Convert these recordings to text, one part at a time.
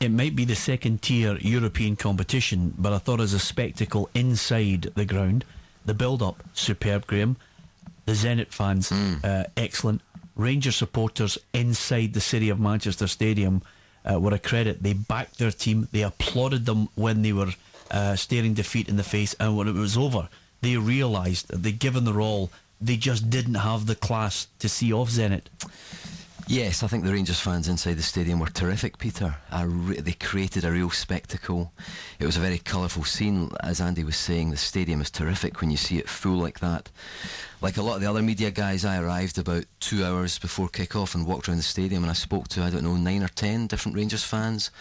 it might be the second tier European competition, but I thought as a spectacle inside the ground, the build-up, superb, Graham. The Zenit fans, excellent. Rangers supporters inside the City of Manchester Stadium were a credit. They backed their team. They applauded them when they were staring defeat in the face, and when it was over, they realised that they'd given their all. They just didn't have the class to see off Zenit. Yes, I think the Rangers fans inside the stadium were terrific, Peter. They created a real spectacle. It was a very colourful scene. As Andy was saying, the stadium is terrific when you see it full like that. Like a lot of the other media guys, I arrived about 2 hours before kick-off and walked around the stadium, and I spoke to, 9 or 10 different Rangers fans,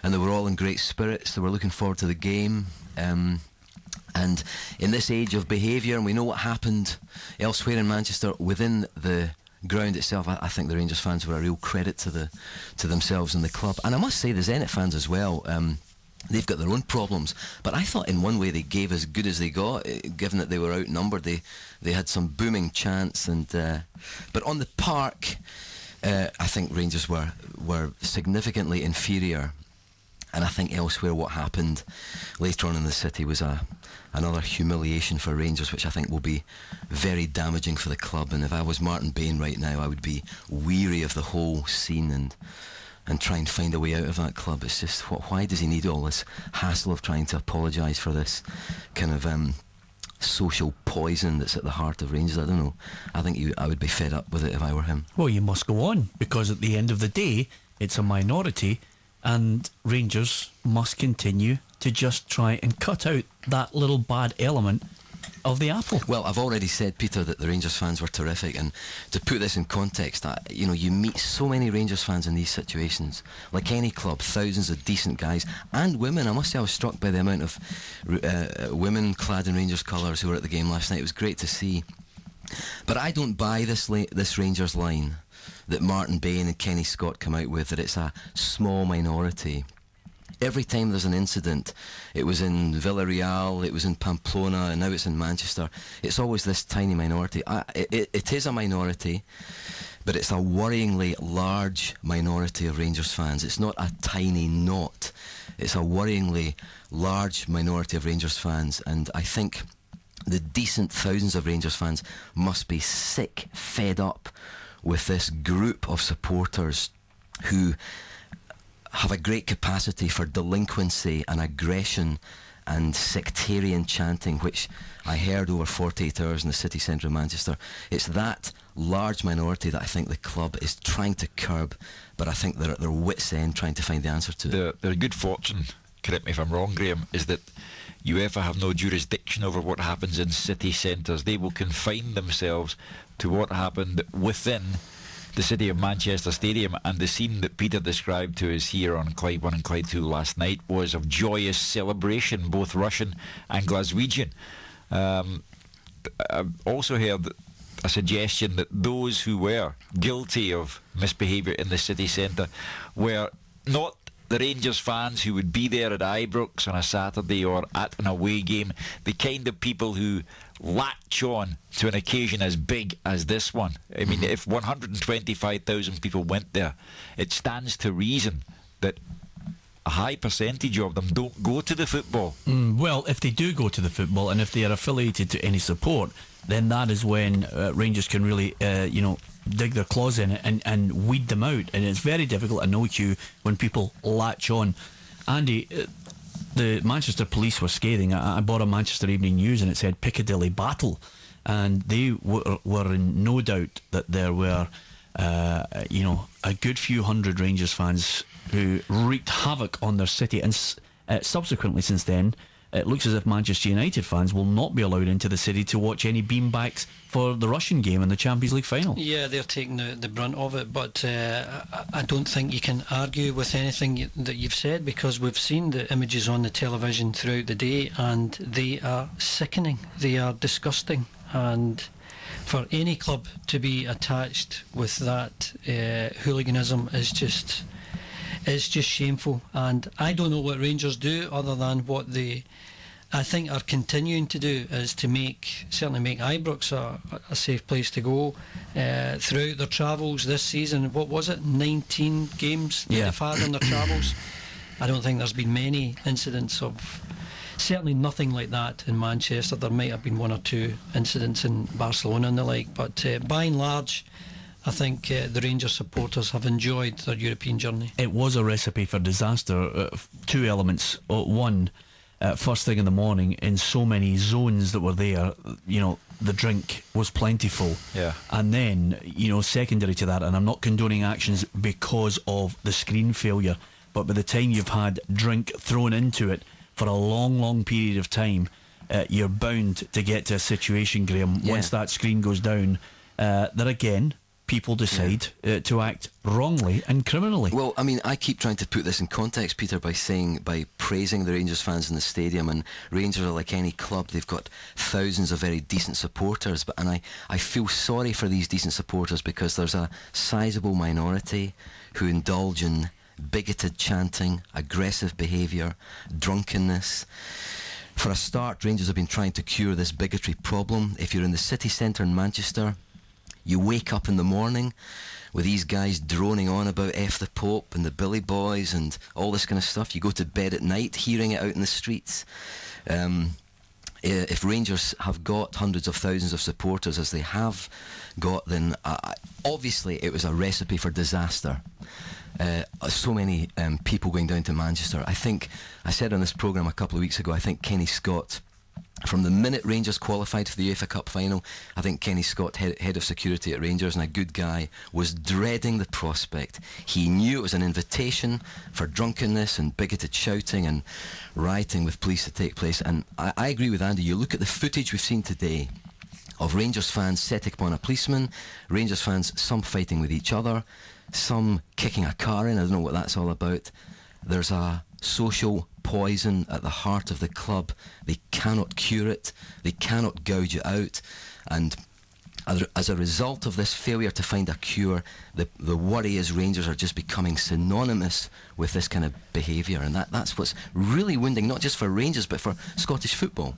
and they were all in great spirits. They were looking forward to the game. And in this age of behaviour, and we know what happened elsewhere in Manchester within the ground itself, I think the Rangers fans were a real credit to themselves and the club. And I must say the Zenit fans as well, they've got their own problems, but I thought in one way they gave as good as they got, given that they were outnumbered. They had some booming chants, and but on the park, I think Rangers were significantly inferior. And I think elsewhere what happened later on in the city was another humiliation for Rangers, which I think will be very damaging for the club. And if I was Martin Bain right now, I would be weary of the whole scene and try and find a way out of that club. It's just, why does he need all this hassle of trying to apologise for this kind of social poison that's at the heart of Rangers? I don't know. I think I would be fed up with it if I were him. Well, you must go on, because at the end of the day, it's a minority, and Rangers must continue to just try and cut out that little bad element of the apple. Well, I've already said, Peter, that the Rangers fans were terrific, and to put this in context, you meet so many Rangers fans in these situations. Like any club, thousands of decent guys and women. I must say I was struck by the amount of women clad in Rangers colours who were at the game last night. It was great to see. But I don't buy this Rangers line that Martin Bain and Kenny Scott come out with, that it's a small minority. Every time there's an incident, it was in Villarreal, it was in Pamplona, and now it's in Manchester, it's always this tiny minority. It is a minority, but it's a worryingly large minority of Rangers fans. It's not a tiny knot, it's a worryingly large minority of Rangers fans, and I think the decent thousands of Rangers fans must be sick, fed up with this group of supporters who have a great capacity for delinquency and aggression and sectarian chanting, which I heard over 48 hours in the city centre of Manchester. It's that large minority that I think the club is trying to curb, but I think they're at their wits' end trying to find the answer to it. Their good fortune, correct me if I'm wrong, Graham, is that UEFA have no jurisdiction over what happens in city centres. They will confine themselves to what happened within the City of Manchester Stadium, and the scene that Peter described to us here on Clyde 1 and Clyde 2 last night was of joyous celebration, both Russian and Glaswegian. I've also heard a suggestion that those who were guilty of misbehaviour in the city centre were not the Rangers fans who would be there at Ibrox on a Saturday or at an away game, the kind of people who latch on to an occasion as big as this one. I mean, if 125,000 people went there, it stands to reason that a high percentage of them don't go to the football. Well, if they do go to the football, and if they are affiliated to any support, then that is when Rangers can really, dig their claws in it and weed them out. And it's very difficult, I know, Hugh, when people latch on. Andy, the Manchester police were scathing. I bought a Manchester Evening News and it said Piccadilly Battle, and they were in no doubt that there were a good few hundred Rangers fans who wreaked havoc on their city. And subsequently, since then, it looks as if Manchester United fans will not be allowed into the city to watch any beanbags for the Russian game in the Champions League final. Yeah, they're taking the brunt of it, but I don't think you can argue with anything that you've said, because we've seen the images on the television throughout the day and they are sickening, they are disgusting, and for any club to be attached with that hooliganism is just shameful. And I don't know what Rangers do other than what they, I think, are continuing to do, is to certainly make Ibrox a safe place to go throughout their travels this season. What was it, 19 games they've had on their travels? I don't think there's been many incidents of, certainly nothing like that in Manchester. There might have been one or two incidents in Barcelona and the like, but by and large, I think the Rangers supporters have enjoyed their European journey. It was a recipe for disaster. Two elements. One, first thing in the morning, in so many zones that were there, the drink was plentiful. Yeah. And then, secondary to that, and I'm not condoning actions because of the screen failure, but by the time you've had drink thrown into it for a long, long period of time, you're bound to get to a situation, Graham, once that screen goes down, that again, people decide to act wrongly and criminally. Well, I mean, I keep trying to put this in context, Peter, by praising the Rangers fans in the stadium, and Rangers are like any club. They've got thousands of very decent supporters, and I feel sorry for these decent supporters, because there's a sizable minority who indulge in bigoted chanting, aggressive behaviour, drunkenness. For a start, Rangers have been trying to cure this bigotry problem. If you're in the city centre in Manchester, you wake up in the morning with these guys droning on about F the Pope and the Billy Boys and all this kind of stuff. You go to bed at night hearing it out in the streets. If Rangers have got hundreds of thousands of supporters, as they have got, then obviously it was a recipe for disaster. So many people going down to Manchester. I think, I said on this programme a couple of weeks ago, I think Kenny Scott, from the minute Rangers qualified for the UEFA Cup final, I think Kenny Scott, head of security at Rangers and a good guy, was dreading the prospect. He knew it was an invitation for drunkenness and bigoted shouting and rioting with police to take place. And I agree with Andy. You look at the footage we've seen today of Rangers fans setting upon a policeman, Rangers fans, some fighting with each other, some kicking a car in. I don't know what that's all about. There's a social poison at the heart of the club. They cannot cure it. They cannot gouge it out. And as a result of this failure to find a cure, the worry is Rangers are just becoming synonymous with this kind of behaviour. And that's what's really wounding, not just for Rangers, but for Scottish football.